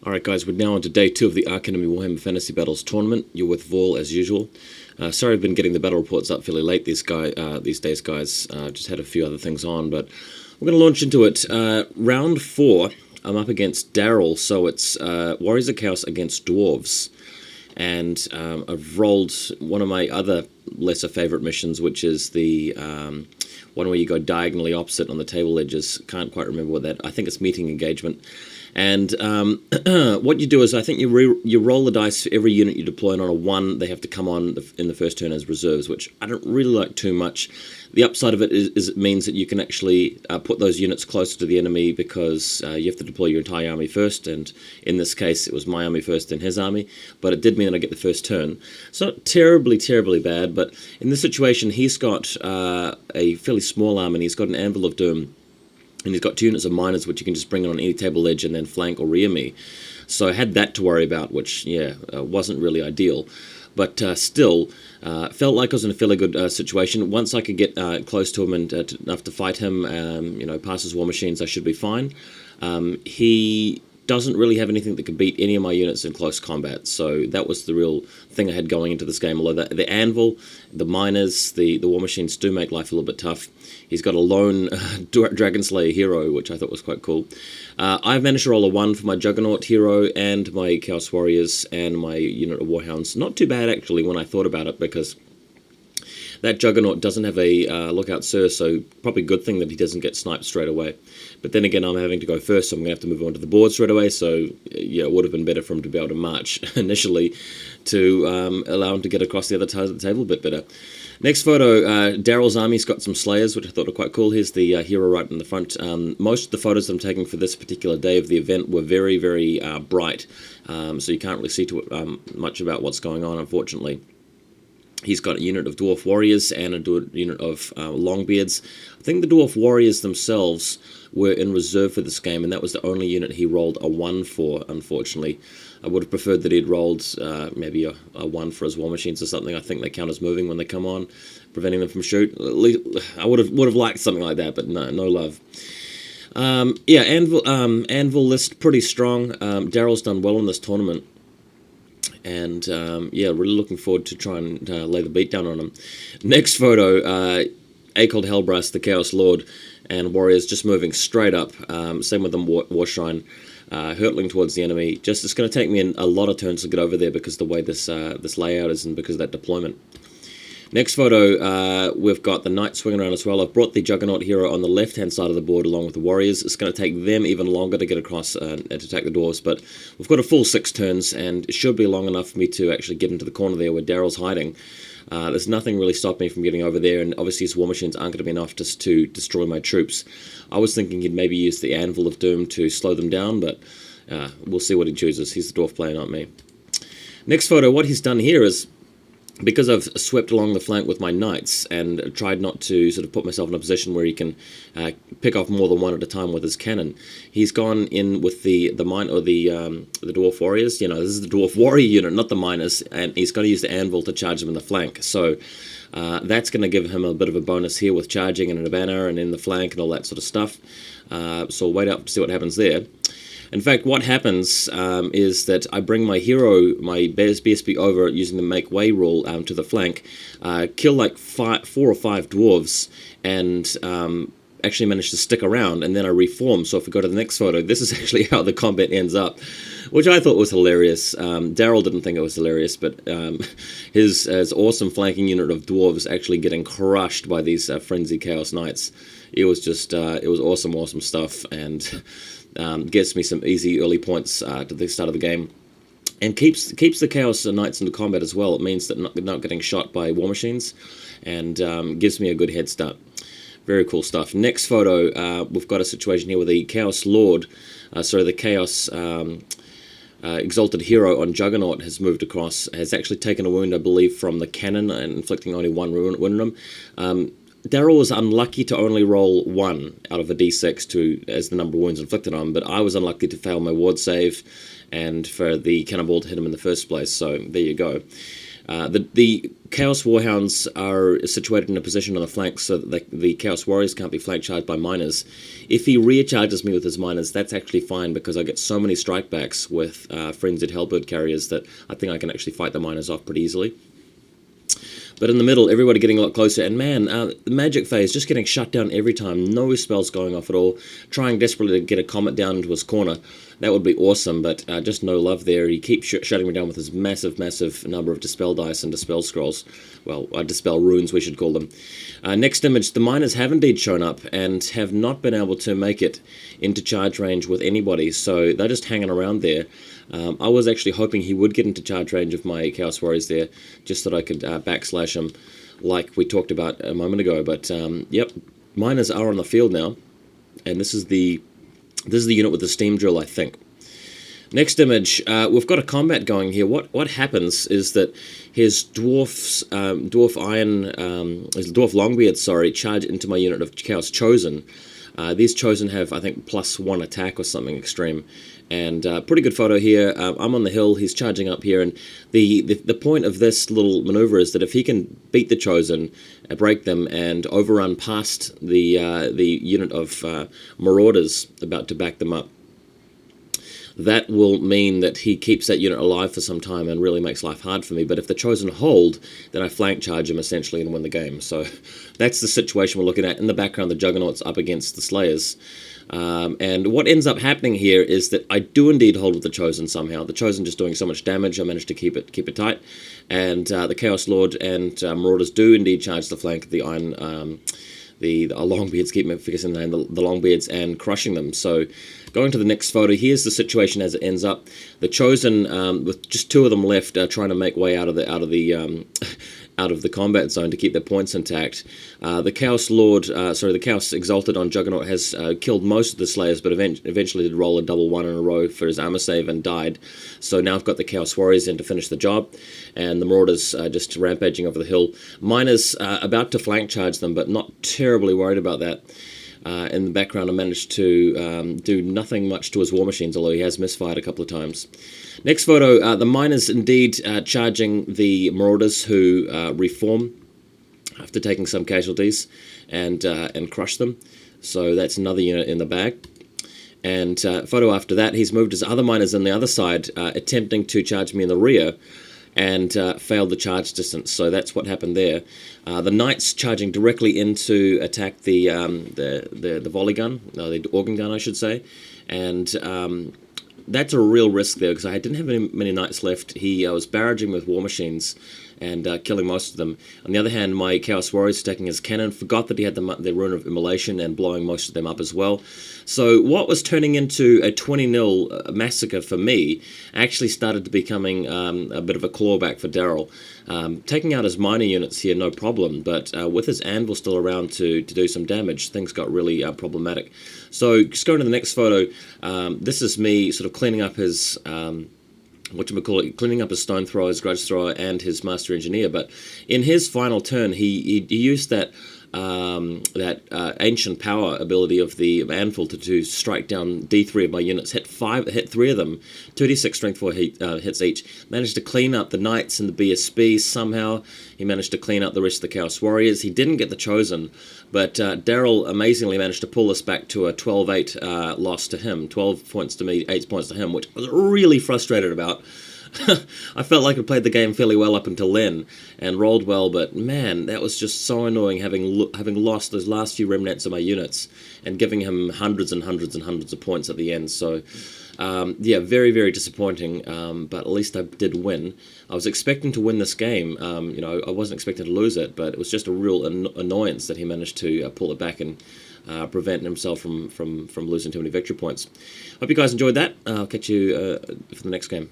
Alright guys, we're now on to day 2 of the Archenemy Warhammer Fantasy Battles tournament. You're with Vol as usual. Sorry I've been getting the battle reports up fairly late these days, guys. Just had a few other things on, but we're going to launch into it. Round 4, I'm up against Daryl, so it's Warriors of Chaos against Dwarves. And I've rolled one of my other lesser favourite missions, which is the one where you go diagonally opposite on the table edges. Can't quite remember what that... I think it's meeting engagement. And what you do is, I think you roll the dice for every unit you deploy, and on a 1, they have to come on in the first turn as reserves, which I don't really like too much. The upside of it is it means that you can actually put those units closer to the enemy, because you have to deploy your entire army first, and in this case it was my army first and his army, but it did mean that I get the first turn. It's not terribly bad, but in this situation he's got a fairly small army, and he's got an Anvil of Doom. And he's got 2 units of miners, which you can just bring on any table edge and then flank or rear me. So I had that to worry about, which, yeah, wasn't really ideal. But still, felt like I was in a fairly good situation. Once I could get close to him and enough to fight him, you know, past his war machines, I should be fine. He doesn't really have anything that could beat any of my units in close combat, so that was the real thing I had going into this game. Although the Anvil, the miners, the war machines do make life a little bit tough. He's got a lone Dragon Slayer hero, which I thought was quite cool. I've managed to roll a 1 for my Juggernaut hero and my Chaos Warriors and my unit of Warhounds. Not too bad, actually, when I thought about it, because that Juggernaut doesn't have a Lookout Sir, so probably a good thing that he doesn't get sniped straight away. But then again, I'm having to go first, so I'm going to have to move on to the board straight away, so yeah, it would have been better for him to be able to march initially to allow him to get across the other side of the table a bit better. Next photo, Daryl's army's got some Slayers, which I thought were quite cool. Here's the hero right in the front. Most of the photos I'm taking for this particular day of the event were very bright, so you can't really see much about what's going on, unfortunately. He's got a unit of Dwarf Warriors and a unit of Longbeards. I think the Dwarf Warriors themselves were in reserve for this game, and that was the only unit he rolled a 1 for, unfortunately. I would have preferred that he'd rolled maybe a 1 for his war machines or something. I think they count as moving when they come on, preventing them from shoot. At least, I would have liked something like that, but no love. Yeah, Anvil list pretty strong. Daryl's done well in this tournament. And yeah, really looking forward to try and lay the beat down on him. Next photo, Acold Hellbrass, the Chaos Lord, and Warriors just moving straight up. Same with them, Warshrine, hurtling towards the enemy. It's going to take me a lot of turns to get over there because of the way this layout is and because of that deployment. Next photo, we've got the Knight swinging around as well. I've brought the Juggernaut hero on the left-hand side of the board along with the Warriors. It's going to take them even longer to get across and to attack the Dwarves, but we've got a full 6 turns, and it should be long enough for me to actually get into the corner there where Daryl's hiding. There's nothing really stopping me from getting over there, and obviously his war machines aren't going to be enough just to destroy my troops. I was thinking he'd maybe use the Anvil of Doom to slow them down, but we'll see what he chooses. He's the dwarf player, not me. Next photo, what he's done here is, because I've swept along the flank with my knights and tried not to sort of put myself in a position where he can pick off more than one at a time with his cannon, he's gone in with the dwarf warriors. You know, this is the dwarf warrior unit, not the miners, and he's going to use the anvil to charge them in the flank. So that's going to give him a bit of a bonus here with charging and a banner and in the flank and all that sort of stuff. So we'll wait up to see what happens there. In fact, what happens is that I bring my hero, my BSB over using the make way rule to the flank, kill like 4 or 5 dwarves, and actually manage to stick around, and then I reform. So if we go to the next photo, this is actually how the combat ends up, which I thought was hilarious. Daryl didn't think it was hilarious, but his awesome flanking unit of dwarves actually getting crushed by these frenzied Chaos Knights. It was just, it was awesome stuff, and gets me some easy early points to the start of the game, and keeps the Chaos Knights into combat as well. It means that they're not getting shot by war machines, and gives me a good head start. Very cool stuff. Next photo, we've got a situation here where the Chaos Lord, the Chaos Exalted Hero on Juggernaut has moved across, has actually taken a wound, I believe, from the cannon, and inflicting only 1 wound on him. Daryl was unlucky to only roll 1 out of a d6 as the number of wounds inflicted on him, but I was unlucky to fail my ward save and for the cannonball to hit him in the first place, so there you go. The Chaos Warhounds are situated in a position on the flank so that the Chaos Warriors can't be flank charged by miners. If he recharges me with his miners, that's actually fine because I get so many strikebacks with Frenzied Hellbird carriers that I think I can actually fight the miners off pretty easily. But in the middle, everybody getting a lot closer, and man, the magic phase just getting shut down every time, no spells going off at all, trying desperately to get a comet down into his corner. That would be awesome, but just no love there. He keeps shutting me down with his massive number of Dispel Dice and Dispel Scrolls. Well, Dispel Runes, we should call them. Next image, the miners have indeed shown up and have not been able to make it into charge range with anybody, so they're just hanging around there. I was actually hoping he would get into charge range of my Chaos Warriors there, just so that I could backslash him like we talked about a moment ago. But yep, miners are on the field now, and this is the unit with the steam drill, I think. Next image, we've got a combat going here. What happens is that his dwarf longbeards, charge into my unit of Chaos Chosen. These Chosen have, I think, +1 attack or something extreme. And pretty good photo here. I'm on the hill, he's charging up here, and the point of this little maneuver is that if he can beat the Chosen, break them, and overrun past the unit of Marauders about to back them up, that will mean that he keeps that unit alive for some time and really makes life hard for me. But if the Chosen hold, then I flank charge him essentially and win the game. So that's the situation we're looking at. In the background, the Juggernaut's up against the Slayers. And what ends up happening here is that I do indeed hold with the Chosen somehow. The Chosen just doing so much damage, I managed to keep it tight. And the Chaos Lord and Marauders do indeed charge the flank of the Iron... the Longbeards, keep forgetting the name, the Longbeards, and crushing them. So going to the next photo, here's the situation as it ends up. The Chosen, with just 2 of them left, trying to make way out of the combat zone to keep their points intact. The Chaos Lord, the Chaos Exalted on Juggernaut has killed most of the Slayers, but eventually did roll a double 1 in a row for his armor save and died. So now I've got the Chaos Warriors in to finish the job, and the Marauders just rampaging over the hill. Miners about to flank charge them, but not terribly worried about that. In the background, I managed to do nothing much to his war machines, although he has misfired a couple of times. Next photo, the miners indeed charging the Marauders, who reform after taking some casualties and crush them. So that's another unit in the bag. And photo after that, he's moved his other miners on the other side, attempting to charge me in the rear, and failed the charge distance. So that's what happened there. The Knights charging directly in to attack the volley gun, the organ gun, I should say, and that's a real risk there because I didn't have many Knights left. He was barraging with war machines and killing most of them. On the other hand, my Chaos Warriors attacking his cannon, forgot that he had the Rune of Immolation and blowing most of them up as well. So what was turning into a 20-0 massacre for me actually started to becoming a bit of a clawback for Daryl. Taking out his minor units here, no problem, but with his anvil still around to do some damage, things got really problematic. So just going to the next photo, this is me sort of cleaning up his... cleaning up his Stone Thrower, his Grudge Thrower, and his Master Engineer. But in his final turn, he used that ancient power ability of the Anvil to strike down D3 of my units, hit 3 of them, 2d6 strength 4 hits each. Managed to clean up the Knights and the BSB somehow. He managed to clean up the rest of the Chaos Warriors. He didn't get the Chosen, but Daryl amazingly managed to pull us back to a 12-8 loss to him. 12 points to me, 8 points to him, which I was really frustrated about. I felt like I played the game fairly well up until then and rolled well, but man, that was just so annoying having lost those last few remnants of my units and giving him hundreds and hundreds and hundreds of points at the end. So yeah, very, very disappointing, but at least I did win. I was expecting to win this game. You know, I wasn't expecting to lose it, but it was just a real annoyance that he managed to pull it back and prevent himself from losing too many victory points. Hope you guys enjoyed that. I'll catch you for the next game.